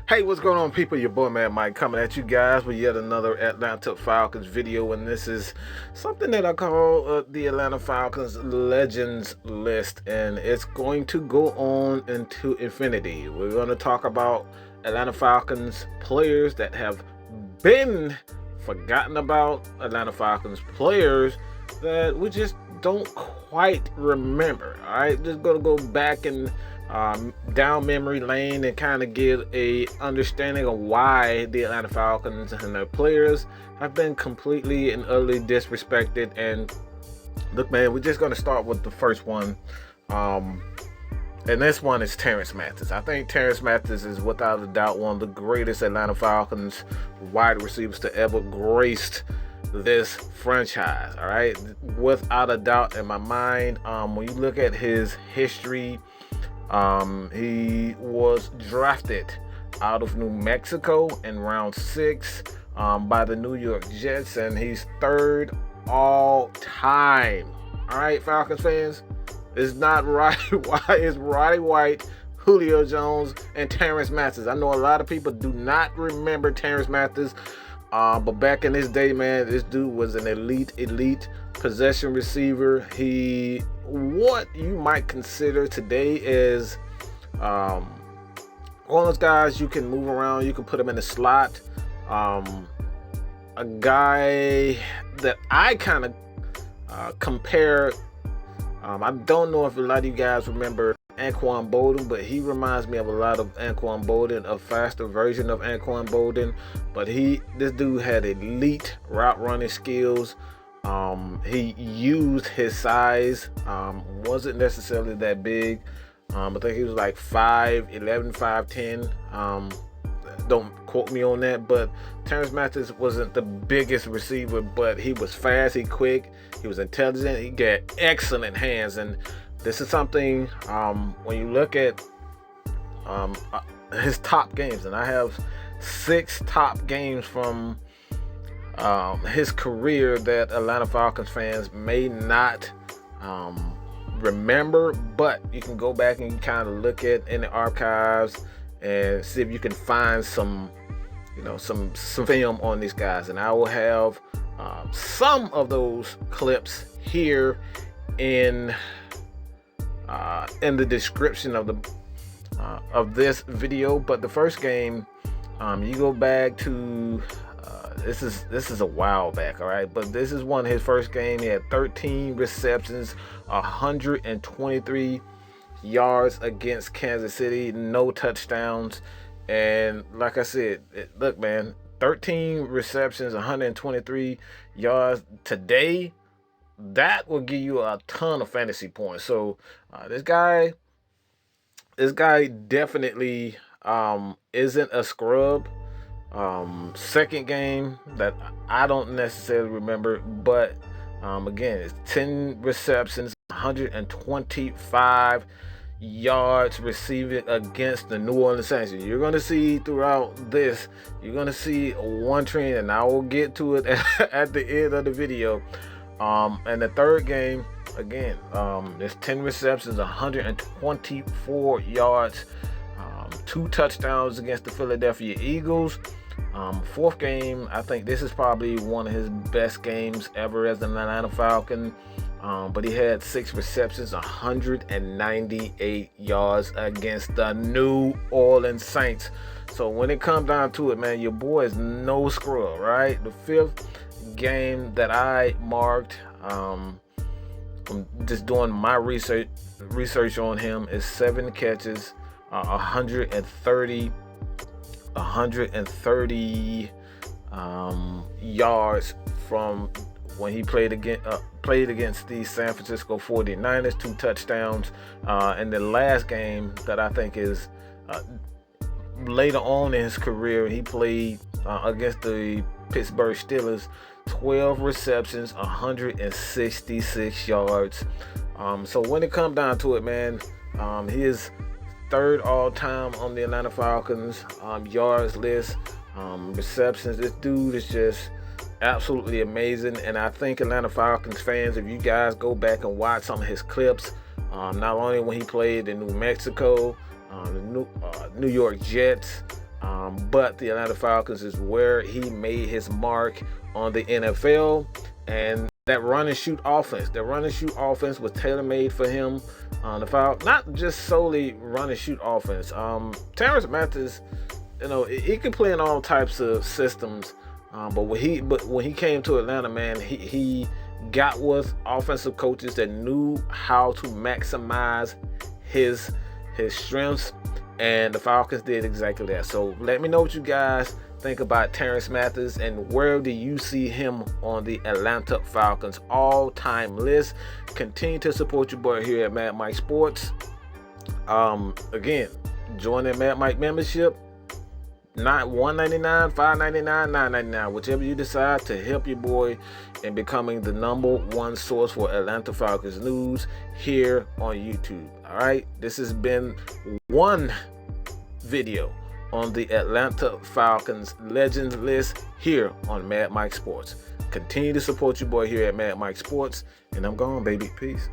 Hey, what's going on, people? Your boy Mad Mike coming at you guys with yet another Atlanta Falcons video, and this is something that I call the Atlanta Falcons Legends List, and it's going to go on into infinity. We're going to talk about Atlanta Falcons players that have been forgotten about, Atlanta Falcons players that we just don't quite remember. All right, just gonna go back and down memory lane and kind of get a understanding of why the Atlanta Falcons and their players have been completely and utterly disrespected. And look, man, we're just gonna start with the first one. And this one is Terance Mathis. I think Terance Mathis is without a doubt one of the greatest Atlanta Falcons wide receivers to ever graced this franchise. All right, without a doubt in my mind. When you look at his history, he was drafted out of New Mexico in round 6 by the New York Jets, and he's third all time. All right, Falcons fans, it's not Roddy White, it's Roddy White, Julio Jones, and Terance Mathis. I know a lot of people do not remember Terance Mathis, but back in his day, man, this dude was an elite possession receiver. He, what you might consider today is one of those guys you can move around, you can put him in the slot. A guy that I kind of compare, I don't know if a lot of you guys remember Anquan Boldin, but he reminds me of a lot of Anquan Boldin, a faster version of Anquan Boldin. But this dude had elite route running skills. He used his size, wasn't necessarily that big. I think he was like 5'11", 5'10". Don't quote me on that, but Terance Mathis wasn't the biggest receiver, but he was fast, he quick, he was intelligent, he got excellent hands. And this is something, when you look at his top games, and I have 6 top games from his career that Atlanta Falcons fans may not remember, but you can go back and kind of look at in the archives and see if you can find some film on these guys. And I will have some of those clips here in the description of this video. But the first game, you go back to this is a while back, all right, but this is one of his first game. He had 13 receptions, 123 yards against Kansas City, no touchdowns. And like I said, look, man, 13 receptions, 123 yards today, that will give you a ton of fantasy points. So this guy definitely isn't a scrub. Second game that I don't necessarily remember, but again, it's 10 receptions, 125 yards receiving against the New Orleans Saints. You're going to see throughout this, you're going to see one trend, and I will get to it at the end of the video. And the third game, again, there's 10 receptions, 124 yards, 2 touchdowns against the Philadelphia Eagles. Fourth game, I think this is probably one of his best games ever as an Atlanta Falcon. But he had 6 receptions, 198 yards against the New Orleans Saints. So when it comes down to it, man, your boy is no scrub, right? The fifth game that I marked, I'm just doing my research on him, is 7 catches, 130 yards from when he played against the San Francisco 49ers, 2 touchdowns. And the last game that I think is later on in his career, he played against the Pittsburgh Steelers, 12 receptions, 166 yards. So when it comes down to it, man, he is third all time on the Atlanta Falcons yards list. Receptions, this dude is just absolutely amazing. And I think Atlanta Falcons fans, if you guys go back and watch some of his clips, not only when he played in New Mexico, the New York Jets, But the Atlanta Falcons is where he made his mark on the NFL, and that run and shoot offense. The run and shoot offense was tailor-made for him. The Falcons, not just solely run and shoot offense. Terance Mathis, he can play in all types of systems. But when he came to Atlanta, man, he got with offensive coaches that knew how to maximize his strengths, and the Falcons did exactly that. So let me know what you guys think about Terance Mathis, and where do you see him on the Atlanta Falcons all-time list. Continue to support your boy here at Mad Mike Sports. Again, join the Mad Mike membership. Not $1.99, $5.99, $9.99, whichever you decide, to help your boy in becoming the #1 source for Atlanta Falcons news here on YouTube. All right, this has been one video on the Atlanta Falcons Legends list here on Mad Mike Sports. Continue to support your boy here at Mad Mike Sports, and I'm gone, baby. Peace.